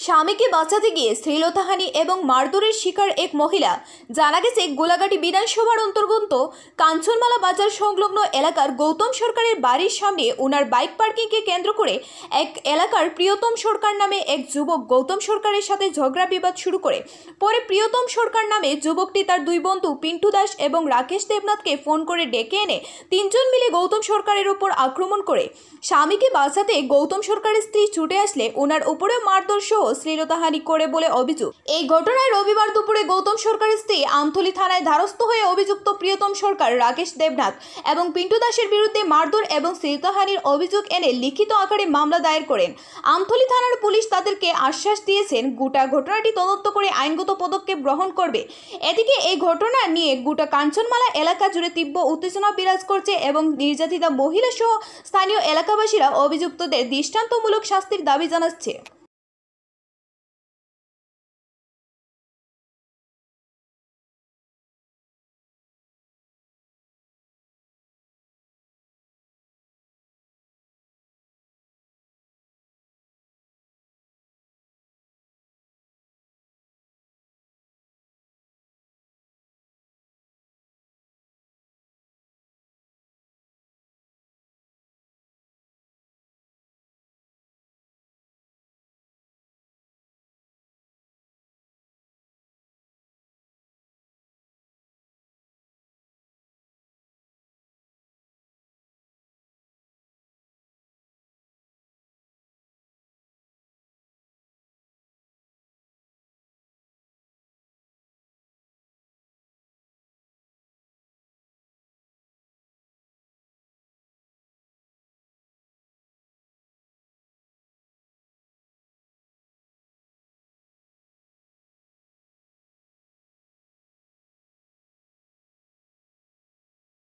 স্বামীকে বাঁচাতে গিয়ে শ্লীলতাহানি এবং মারধরের শিকার এক মহিলা। জানা গেছে গোলাঘাটি বিধানসভার অন্তর্গত কাঞ্চনমালা বাজার সংলগ্ন এলাকার গৌতম সরকারের বাড়ির সামনে ওনার বাইক পার্কিংকে কেন্দ্র করে এক এলাকার প্রিয়তম সরকার নামে এক যুবক গৌতম সরকারের সাথে ঝগড়া বিবাদ শুরু করে। পরে প্রিয়তম সরকার নামে যুবকটি তার দুই বন্ধু পিন্টু দাস এবং রাকেশ দেবনাথকে ফোন করে ডেকে এনে তিনজন মিলে গৌতম সরকারের উপর আক্রমণ করে। স্বামীকে বাঁচাতে গৌতম সরকারের স্ত্রী ছুটে আসলে ওনার উপরেও মারধর সহ শ্লীলতাহানি করে বলে অভিযোগ। এই ঘটনায় রবিবার দুপুরে গৌতম সরকারের স্ত্রী আমতলী থানায় দ্বারস্থ হয়ে অভিযুক্ত প্রিয়তম সরকার, রাকেশ দেবনাথ এবং পিন্টু দাসের বিরুদ্ধে মারধর এবং শ্লীলতাহানির অভিযোগ এনে লিখিত আকারে মামলা দায়ের করেন। আমতলী থানার পুলিশ তাদেরকে আশ্বাস দিয়েছেন গোটা ঘটনাটি তদন্ত করে আইনগত পদক্ষেপ গ্রহণ করবে। এদিকে এই ঘটনা নিয়ে গোটা কাঞ্চনমালা এলাকা জুড়ে তীব্র উত্তেজনা বিরাজ করছে এবং নির্যাতিতা মহিলা সহ স্থানীয় এলাকাবাসীরা অভিযুক্তদের দৃষ্টান্তমূলক শাস্তির দাবি জানাচ্ছে।